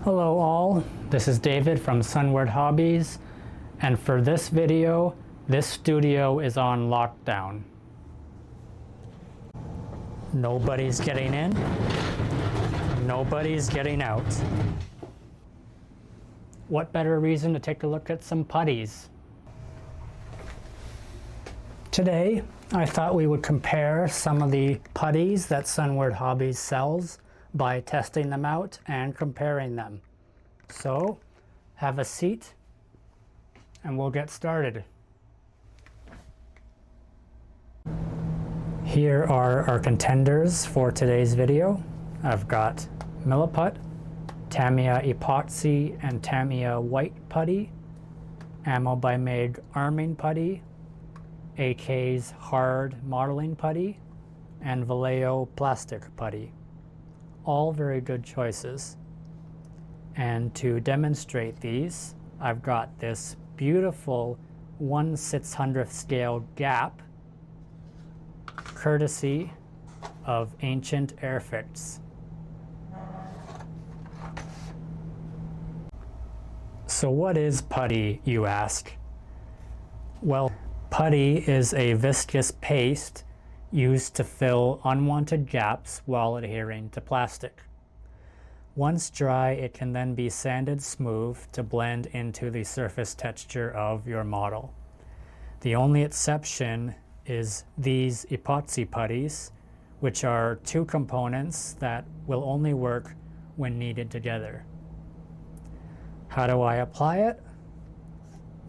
Hello all, this is David from Sunward Hobbies, and for this video, this studio is on lockdown. Nobody's getting in, nobody's getting out. What better reason to take a look at some putties? Today, I thought we would compare some of the putties that Sunward Hobbies sells by testing them out and comparing them. So, have a seat and we'll get started. Here are our contenders for today's video. I've got Milliput, Tamiya Epoxy and Tamiya White Putty, Ammo by Meg Arming Putty, AK's Hard Modeling Putty, and Vallejo Plastic Putty. All very good choices. And to demonstrate these, I've got this beautiful 1/600th scale gap, courtesy of Ancient Airfix. So what is putty, you ask? Well, putty is a viscous paste used to fill unwanted gaps while adhering to plastic. Once dry, it can then be sanded smooth to blend into the surface texture of your model. The only exception is these epoxy putties, which are two components that will only work when kneaded together. How do I apply it?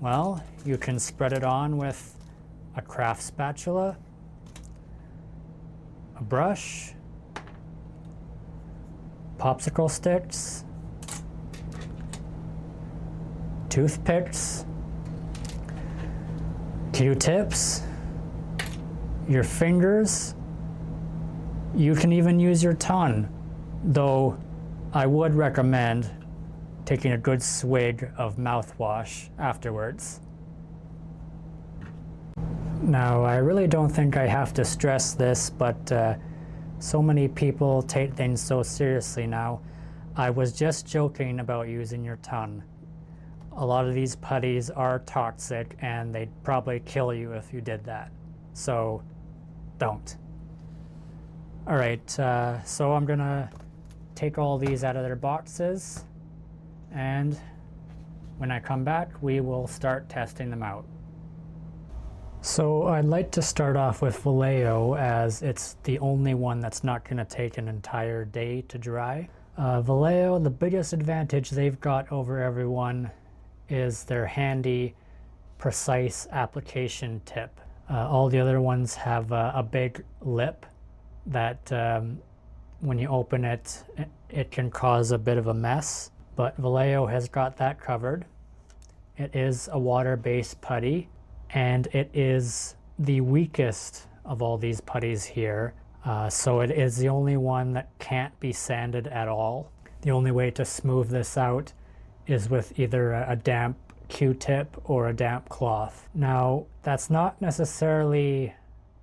Well, you can spread it on with a craft spatula, a brush, popsicle sticks, toothpicks, Q-tips, your fingers. You can even use your tongue, though I would recommend taking a good swig of mouthwash afterwards. Now, I really don't think I have to stress this, but so many people take things so seriously now. I was just joking about using your tongue. A lot of these putties are toxic and they'd probably kill you if you did that. So, don't. Alright, so I'm gonna take all these out of their boxes, and when I come back, we will start testing them out. So I'd like to start off with Vallejo, as it's the only one that's not going to take an entire day to dry. Vallejo, the biggest advantage they've got over everyone is their handy, precise application tip. All the other ones have a big lip that when you open it, it can cause a bit of a mess, but Vallejo has got that covered. It is a water-based putty, and it is the weakest of all these putties here, so it is the only one that can't be sanded at all. The only way to smooth this out is with either a damp Q-tip or a damp cloth. Now, that's not necessarily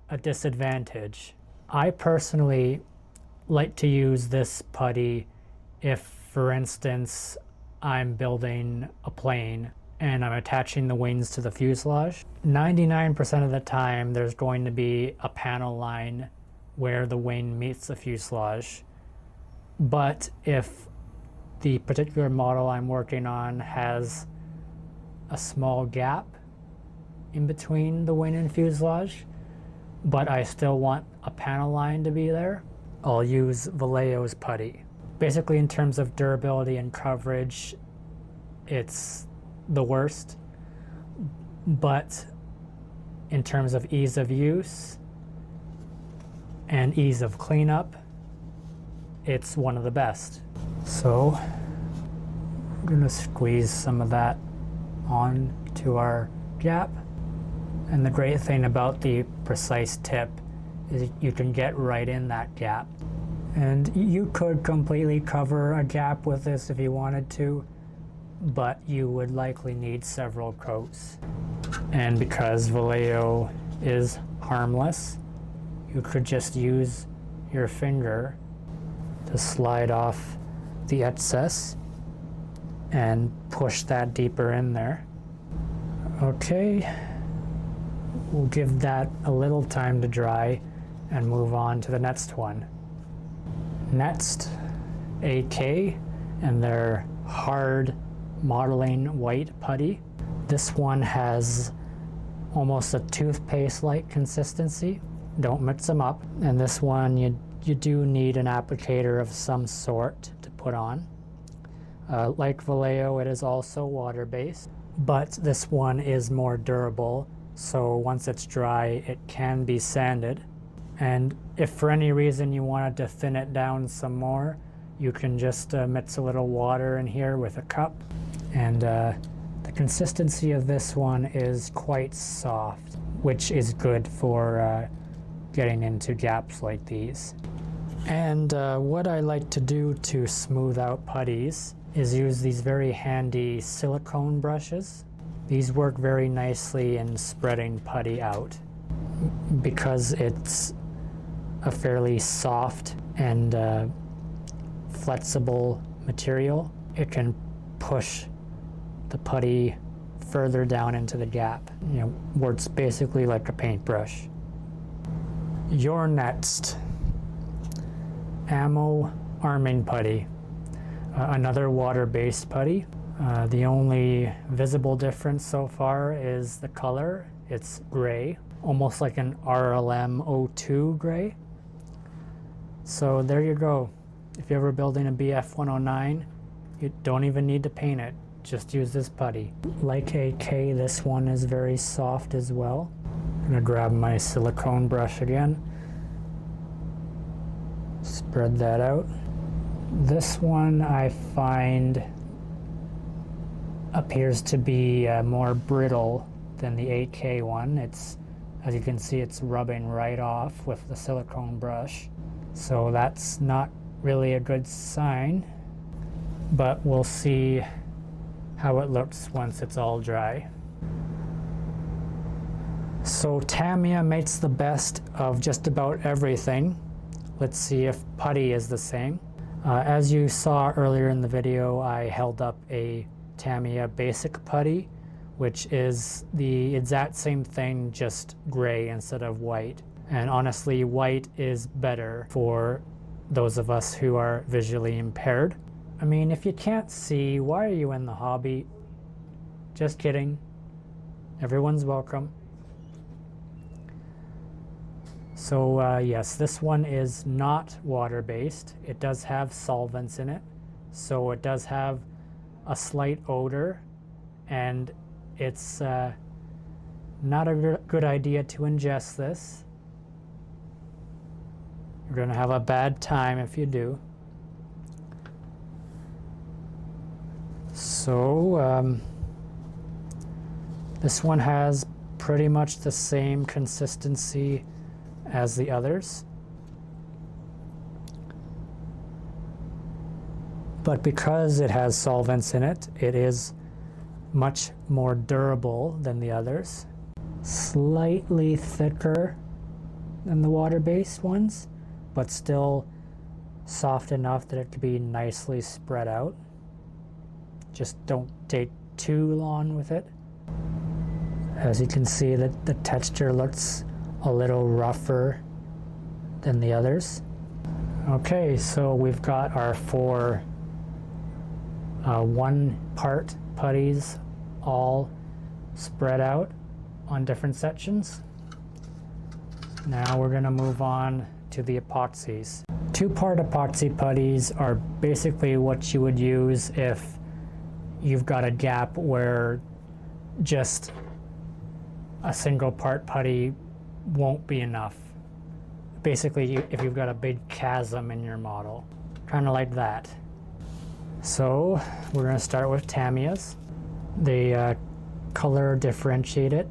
a disadvantage. I personally like to use this putty if, for instance, I'm building a plane and I'm attaching the wings to the fuselage. 99% of the time there's going to be a panel line where the wing meets the fuselage. But if the particular model I'm working on has a small gap in between the wing and fuselage, but I still want a panel line to be there, I'll use Vallejo's putty. Basically, in terms of durability and coverage, it's the worst, but in terms of ease of use and ease of cleanup, it's one of the best. So I'm gonna squeeze some of that onto our gap, and the great thing about the precise tip is you can get right in that gap, and you could completely cover a gap with this if you wanted to, but you would likely need several coats. And because Vallejo is harmless, you could just use your finger to slide off the excess and push that deeper in there. Okay, we'll give that a little time to dry and move on to the next one. Next, AK and their hard modeling white putty. This one has almost a toothpaste-like consistency. Don't mix them up. And this one, you do need an applicator of some sort to put on. Like Vallejo, it is also water-based, but this one is more durable, so once it's dry, it can be sanded. And if for any reason you wanted to thin it down some more, you can just mix a little water in here with a cup. And the consistency of this one is quite soft, which is good for getting into gaps like these. And what I like to do to smooth out putties is use these very handy silicone brushes. These work very nicely in spreading putty out because it's a fairly soft and flexible material. It can push the putty further down into the gap. You know, works basically like a paintbrush. Your next ammo arming putty. Another water-based putty. The only visible difference so far is the color. It's gray, almost like an RLM02 gray. So there you go. If you're ever building a BF-109, you don't even need to paint it. Just use this putty. Like AK, this one is very soft as well. I'm gonna grab my silicone brush again. Spread that out. This one I find appears to be more brittle than the AK one. It's, as you can see, it's rubbing right off with the silicone brush. So that's not really a good sign, but we'll see how it looks once it's all dry. So Tamiya makes the best of just about everything. Let's see if putty is the same. As you saw earlier in the video, I held up a Tamiya basic putty, which is the exact same thing, just gray instead of white. And honestly, white is better for those of us who are visually impaired. I mean, if you can't see, why are you in the hobby? Just kidding. Everyone's welcome. So yes, this one is not water-based. It does have solvents in it, so it does have a slight odor, and it's not a good idea to ingest this. You're going to have a bad time if you do. So this one has pretty much the same consistency as the others, but because it has solvents in it, it is much more durable than the others. Slightly thicker than the water-based ones, but still soft enough that it could be nicely spread out. Just don't take too long with it. As you can see, that the texture looks a little rougher than the others. Okay, so we've got our 4 one-part putties all spread out on different sections. Now we're going to move on to the epoxies. 2-part epoxy putties are basically what you would use if you've got a gap where just a single part putty won't be enough. Basically, if you've got a big chasm in your model, kind of like that. So we're going to start with Tamiyas. They color differentiate it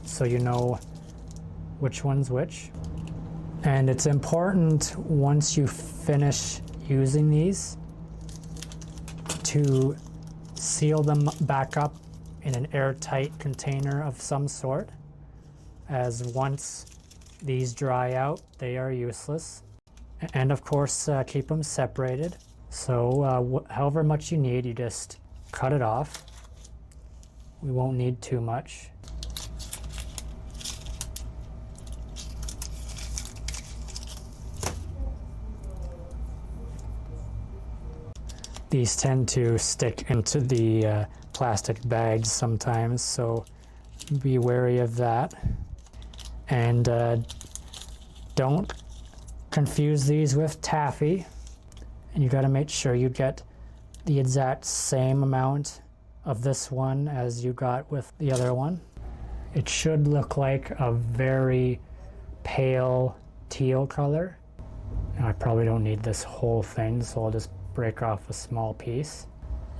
so you know which one's which. And it's important once you finish using these to seal them back up in an airtight container of some sort, as once these dry out, they are useless. And of course, keep them separated. So however much you need, you just cut it off. We won't need too much. These tend to stick into the plastic bags sometimes, so be wary of that. And don't confuse these with taffy. And you got to make sure you get the exact same amount of this one as you got with the other one. It should look like a very pale teal color. Now, I probably don't need this whole thing, so I'll just break off a small piece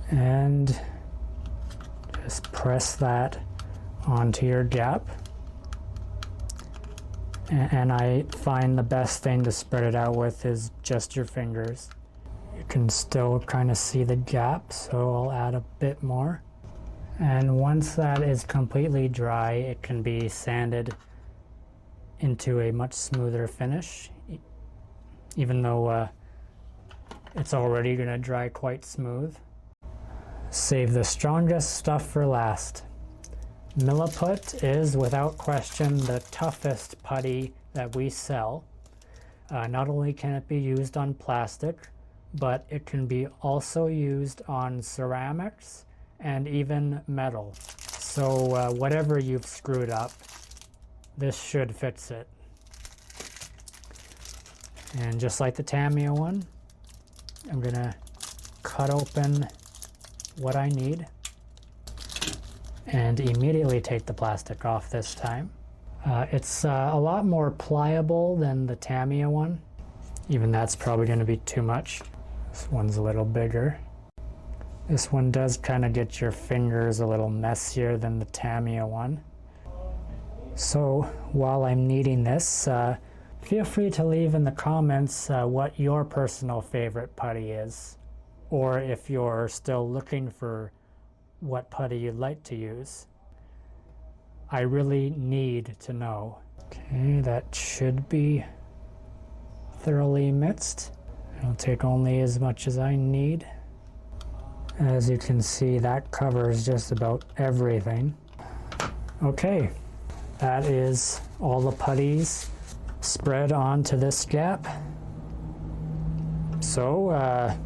and just press that onto your gap. And I find the best thing to spread it out with is just your fingers. You can still kind of see the gap, so I'll add a bit more. And once that is completely dry, it can be sanded into a much smoother finish, even though it's already going to dry quite smooth. Save the strongest stuff for last. Milliput is without question the toughest putty that we sell. Not only can it be used on plastic, but it can be also used on ceramics and even metal. So whatever you've screwed up, this should fix it. And just like the Tamiya one, I'm gonna cut open what I need and immediately take the plastic off this time. It's a lot more pliable than the Tamiya one. Even that's probably going to be too much. This one's a little bigger. This one does kind of get your fingers a little messier than the Tamiya one. So while I'm kneading this, feel free to leave in the comments what your personal favorite putty is, or if you're still looking for what putty you'd like to use. I really need to know. Okay, that should be thoroughly mixed. It'll take only as much as I need. As you can see, that covers just about everything. Okay, that is all the putties spread onto this gap. So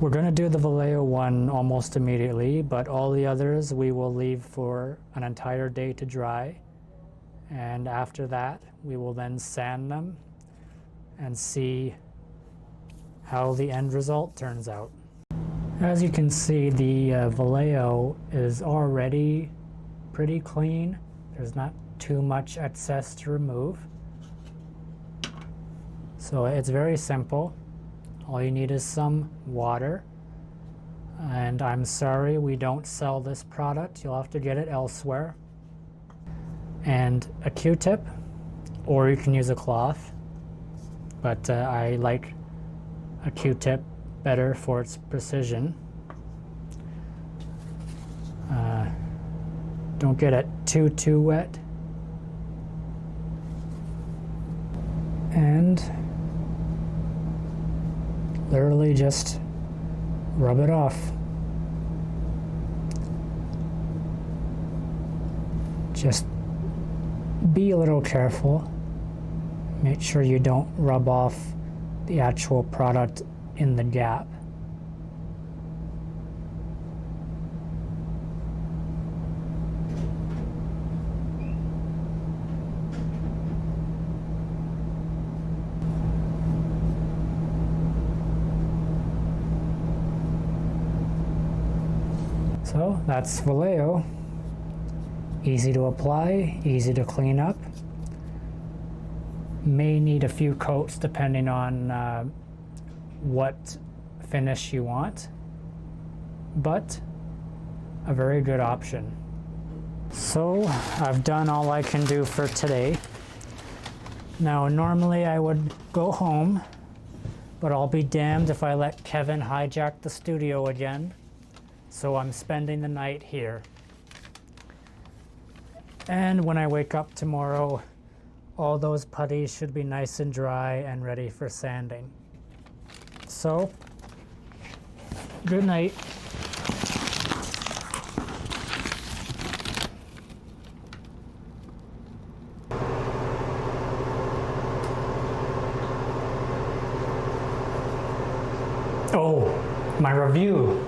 we're going to do the Vallejo one almost immediately, but all the others we will leave for an entire day to dry. And after that, we will then sand them and see how the end result turns out. As you can see, the Vallejo is already pretty clean. There's not too much excess to remove. So it's very simple. All you need is some water. And I'm sorry we don't sell this product. You'll have to get it elsewhere. And a Q-tip, or you can use a cloth. But I like a Q-tip better for its precision. Don't get it too wet. And literally just rub it off. Just be a little careful. Make sure you don't rub off the actual product in the gap. So that's Vallejo. Easy to apply, easy to clean up. May need a few coats depending on what finish you want, but a very good option. So I've done all I can do for today. Now normally I would go home, but I'll be damned if I let Kevin hijack the studio again. So I'm spending the night here. And when I wake up tomorrow, all those putties should be nice and dry and ready for sanding. So, good night. My review.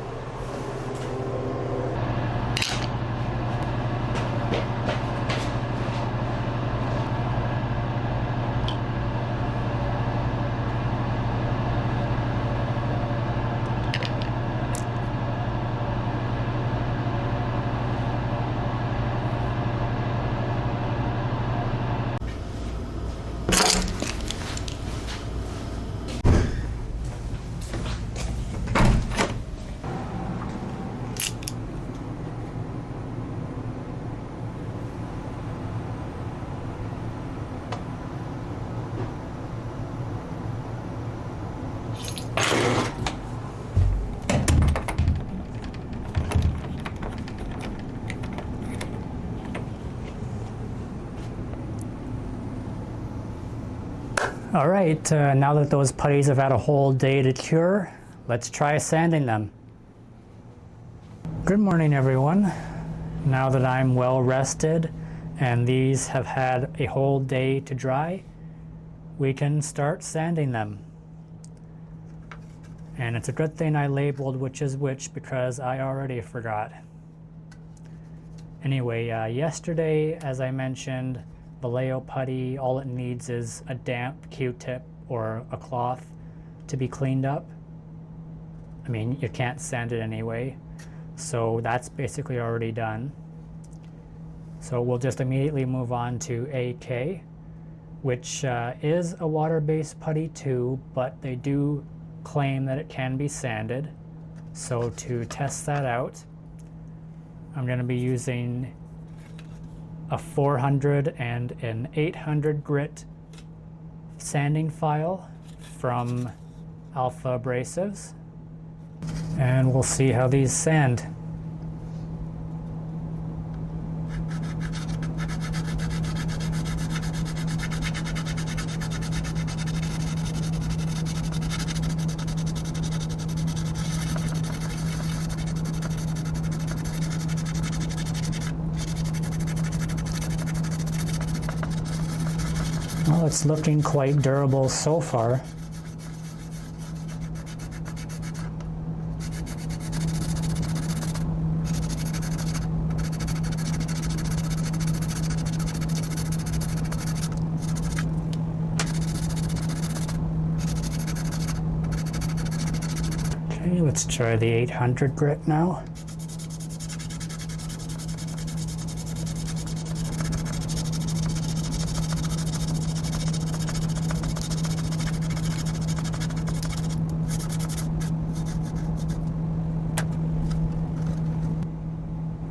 All right, now that those putties have had a whole day to cure, let's try sanding them. Good morning, everyone. Now that I'm well rested and these have had a whole day to dry, we can start sanding them. And it's a good thing I labeled which is which because I already forgot. Anyway, yesterday, as I mentioned, Vallejo putty, all it needs is a damp Q-tip or a cloth to be cleaned up. I mean, you can't sand it anyway, so that's basically already done. So we'll just immediately move on to AK, which is a water-based putty too, but they do claim that it can be sanded. So to test that out, I'm going to be using a 400 and an 800 grit sanding file from Alpha Abrasives, and we'll see how these sand. Well, it's looking quite durable so far. Okay, let's try the 800 grit now.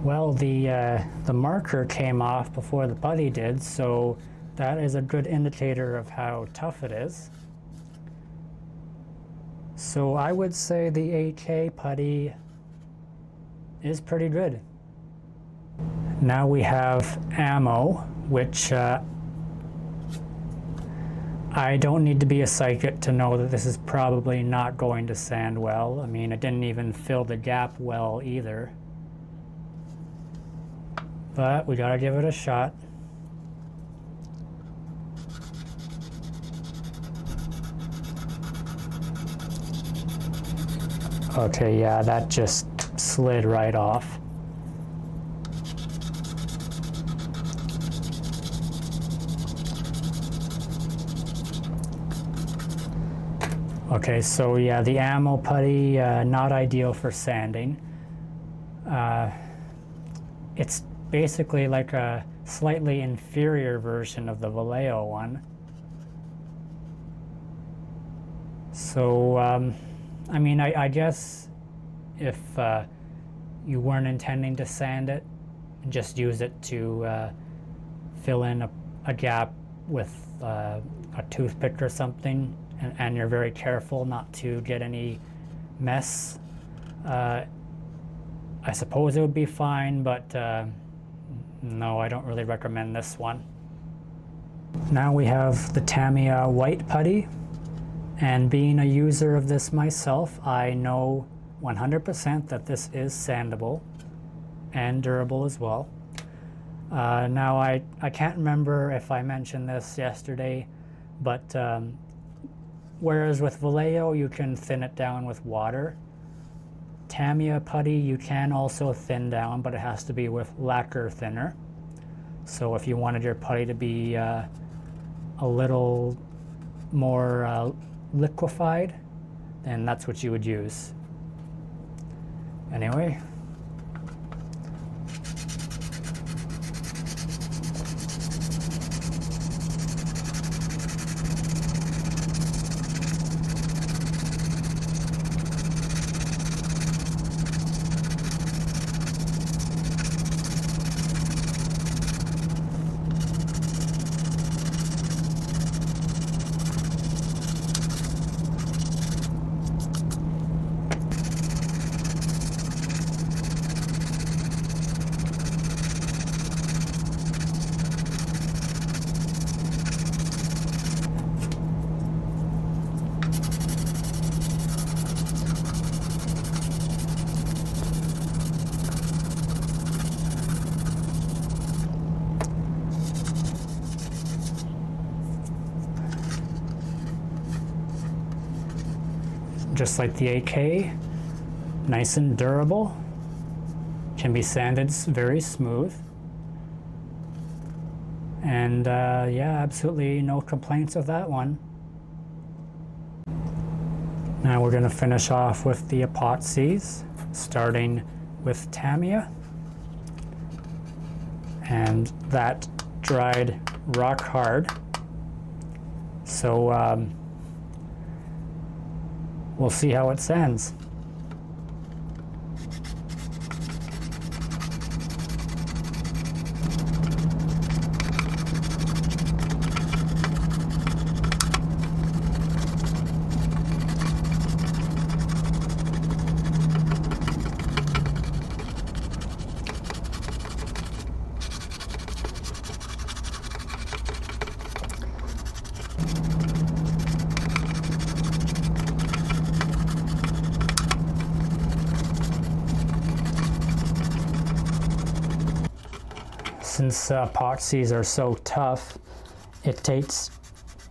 Well, the marker came off before the putty did, so that is a good indicator of how tough it is. So I would say the AK putty is pretty good. Now we have ammo, which I don't need to be a psychic to know that this is probably not going to sand well. I mean, it didn't even fill the gap well either. But we gotta give it a shot. Okay, yeah, that just slid right off. Okay, so yeah, the ammo putty, not ideal for sanding. It's basically like a slightly inferior version of the Vallejo one. So, I mean, I guess if you weren't intending to sand it, just use it to fill in a gap with a toothpick or something, and you're very careful not to get any mess. I suppose it would be fine, but no, I don't really recommend this one. Now we have the Tamiya white putty, and being a user of this myself, I know 100% that this is sandable and durable as well. Now I can't remember if I mentioned this yesterday, but whereas with Vallejo you can thin it down with water, Tamiya putty you can also thin down, but it has to be with lacquer thinner. So if you wanted your putty to be a little more liquefied, then that's what you would use. Anyway. Just like the AK, nice and durable, can be sanded very smooth, and yeah, absolutely no complaints of that one. Now we're going to finish off with the epoxies, starting with Tamiya, and that dried rock hard, so we'll see how it sands. Since epoxies are so tough, it takes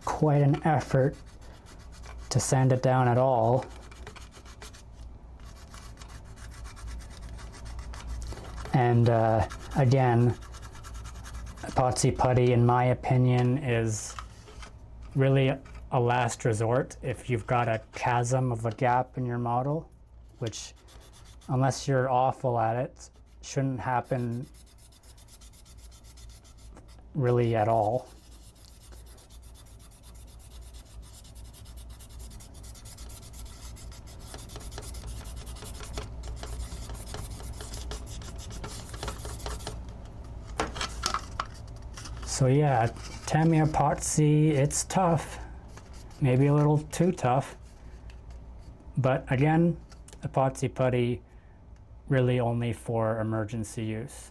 quite an effort to sand it down at all. And again, epoxy putty, in my opinion, is really a last resort if you've got a chasm of a gap in your model, which, unless you're awful at it, shouldn't happen really at all. So yeah, Tamiya epoxy, it's tough, maybe a little too tough, but again, epoxy putty really only for emergency use.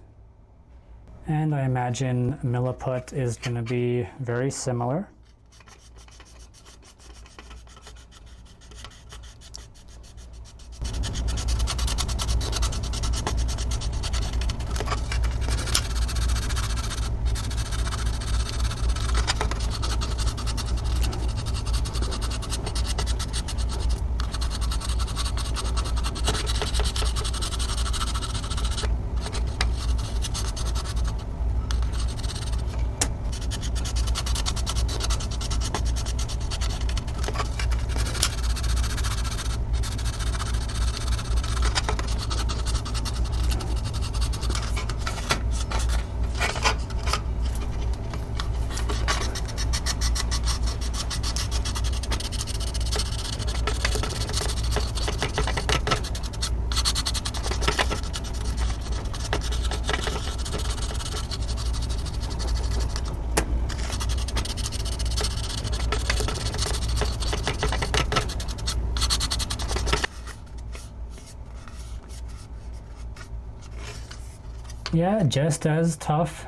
And I imagine Milliput is going to be very similar. Yeah, just as tough.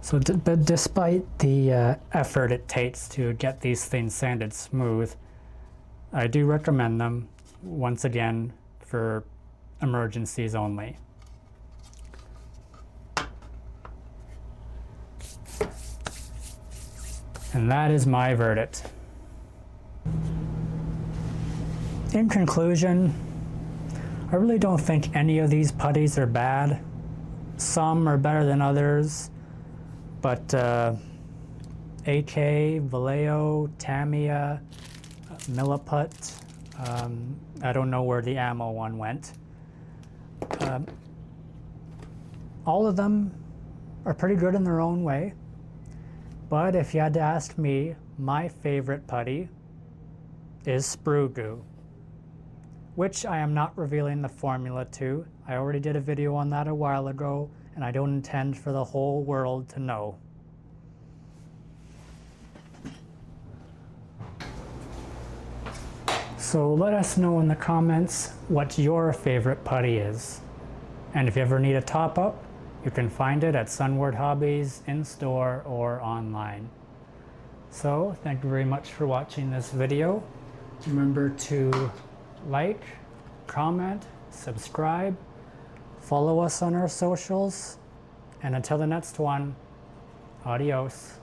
So, but despite the effort it takes to get these things sanded smooth, I do recommend them, once again, for emergencies only. And that is my verdict. In conclusion, I really don't think any of these putties are bad. Some are better than others, but AK, Vallejo, Tamiya, Milliput, I don't know where the ammo one went. All of them are pretty good in their own way, but if you had to ask me, my favorite putty is Sprue Goo, which I am not revealing the formula to. I already did a video on that a while ago, and I don't intend for the whole world to know. So let us know in the comments what your favorite putty is. And if you ever need a top-up, you can find it at Sunward Hobbies in store or online. So thank you very much for watching this video. Remember to like, comment, subscribe, follow us on our socials, and until the next one, adios.